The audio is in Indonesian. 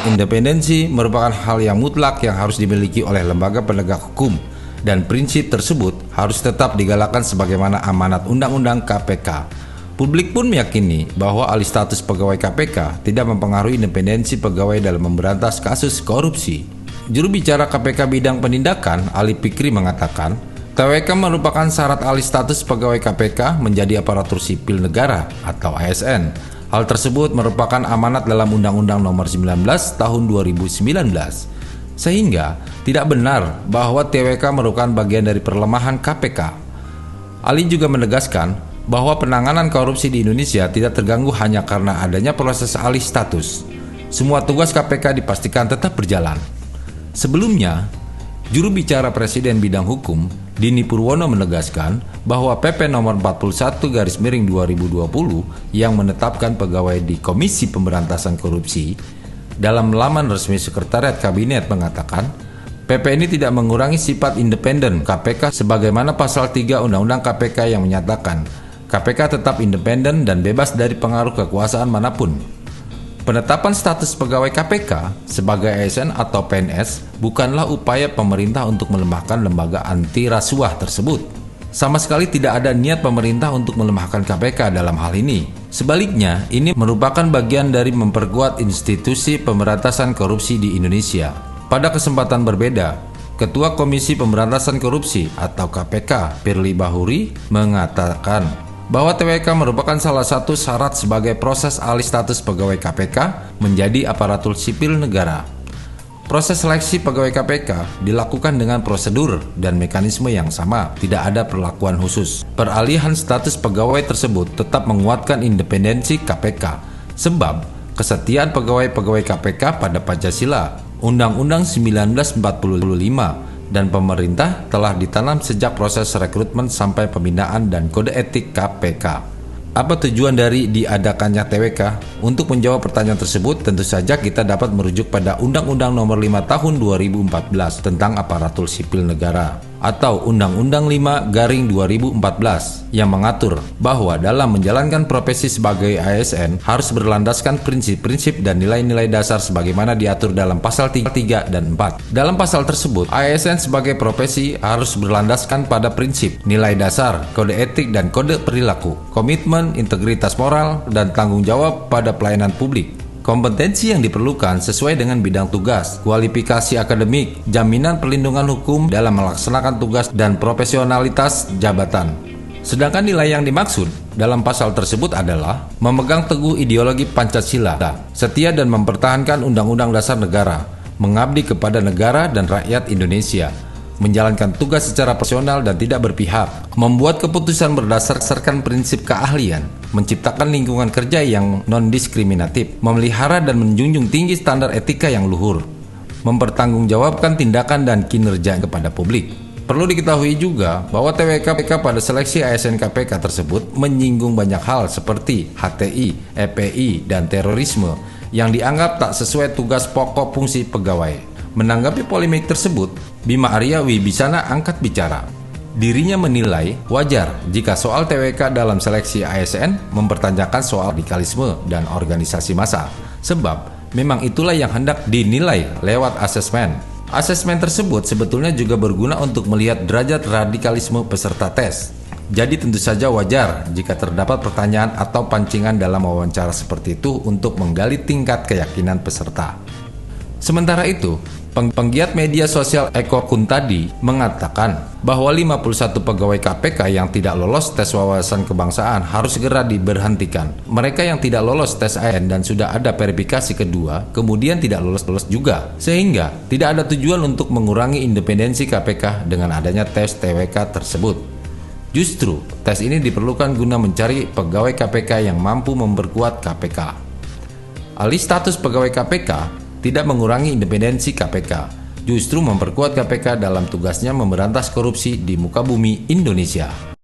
Independensi merupakan hal yang mutlak yang harus dimiliki oleh lembaga penegak hukum, dan prinsip tersebut harus tetap digalakkan sebagaimana amanat Undang-Undang KPK. Publik pun meyakini bahwa alih status pegawai KPK tidak mempengaruhi independensi pegawai dalam memberantas kasus korupsi. Juru bicara KPK bidang penindakan, Ali Fikri, mengatakan, TWK merupakan syarat alih status pegawai KPK menjadi aparatur sipil negara atau ASN. Hal tersebut merupakan amanat dalam Undang-Undang Nomor 19 Tahun 2019. Sehingga tidak benar bahwa TWK merupakan bagian dari perlemahan KPK. Ali juga menegaskan bahwa penanganan korupsi di Indonesia tidak terganggu hanya karena adanya proses alih status. Semua tugas KPK dipastikan tetap berjalan. Sebelumnya, juru bicara Presiden bidang hukum, Dini Purwono, menegaskan bahwa PP nomor 41/2020 yang menetapkan pegawai di Komisi Pemberantasan Korupsi dalam laman resmi Sekretariat Kabinet mengatakan, PP ini tidak mengurangi sifat independen KPK sebagaimana pasal 3 Undang-Undang KPK yang menyatakan KPK tetap independen dan bebas dari pengaruh kekuasaan manapun. Penetapan status pegawai KPK sebagai ASN atau PNS bukanlah upaya pemerintah untuk melemahkan lembaga anti rasuah tersebut. Sama sekali tidak ada niat pemerintah untuk melemahkan KPK dalam hal ini. Sebaliknya, ini merupakan bagian dari memperkuat institusi pemberantasan korupsi di Indonesia. Pada kesempatan berbeda, Ketua Komisi Pemberantasan Korupsi atau KPK, Firly Bahuri, mengatakan bahwa TWK merupakan salah satu syarat sebagai proses alih status pegawai KPK menjadi aparatur sipil negara. Proses seleksi pegawai KPK dilakukan dengan prosedur dan mekanisme yang sama, tidak ada perlakuan khusus. Peralihan status pegawai tersebut tetap menguatkan independensi KPK, sebab kesetiaan pegawai-pegawai KPK pada Pancasila, Undang-Undang 1945, dan pemerintah telah ditanam sejak proses rekrutmen sampai pembinaan dan kode etik KPK. Apa tujuan dari diadakannya TWK? Untuk menjawab pertanyaan tersebut, tentu saja kita dapat merujuk pada Undang-Undang Nomor 5 Tahun 2014 tentang Aparatur Sipil Negara atau Undang-Undang 5/2014 yang mengatur bahwa dalam menjalankan profesi sebagai ASN harus berlandaskan prinsip-prinsip dan nilai-nilai dasar sebagaimana diatur dalam pasal 3 dan 4. Dalam pasal tersebut, ASN sebagai profesi harus berlandaskan pada prinsip, nilai dasar, kode etik dan kode perilaku, komitmen, integritas moral, dan tanggung jawab pada pelayanan publik. Kompetensi yang diperlukan sesuai dengan bidang tugas, kualifikasi akademik, jaminan perlindungan hukum dalam melaksanakan tugas, dan profesionalitas jabatan. Sedangkan nilai yang dimaksud dalam pasal tersebut adalah memegang teguh ideologi Pancasila, setia dan mempertahankan Undang-Undang Dasar Negara, mengabdi kepada negara dan rakyat Indonesia, menjalankan tugas secara profesional dan tidak berpihak, membuat keputusan berdasarkan prinsip keahlian, menciptakan lingkungan kerja yang non-diskriminatif, memelihara dan menjunjung tinggi standar etika yang luhur, mempertanggungjawabkan tindakan dan kinerja kepada publik. Perlu diketahui juga bahwa TWK pada seleksi ASN KPK tersebut menyinggung banyak hal seperti HTI, EPI, dan terorisme yang dianggap tak sesuai tugas pokok fungsi pegawai. Menanggapi polemik tersebut, Bima Arya Wibisana angkat bicara. Dirinya menilai wajar jika soal TWK dalam seleksi ASN mempertanyakan soal radikalisme dan organisasi massa, sebab memang itulah yang hendak dinilai lewat asesmen. Asesmen tersebut sebetulnya juga berguna untuk melihat derajat radikalisme peserta tes. Jadi tentu saja wajar jika terdapat pertanyaan atau pancingan dalam wawancara seperti itu untuk menggali tingkat keyakinan peserta. Sementara itu, penggiat media sosial Eko Kuntadi mengatakan bahwa 51 pegawai KPK yang tidak lolos tes wawasan kebangsaan harus segera diberhentikan. Mereka yang tidak lolos tes ASN dan sudah ada verifikasi kedua, kemudian tidak lolos juga. Sehingga tidak ada tujuan untuk mengurangi independensi KPK dengan adanya tes TWK tersebut. Justru, tes ini diperlukan guna mencari pegawai KPK yang mampu memperkuat KPK. Alih status pegawai KPK tidak mengurangi independensi KPK, justru memperkuat KPK dalam tugasnya memberantas korupsi di muka bumi Indonesia.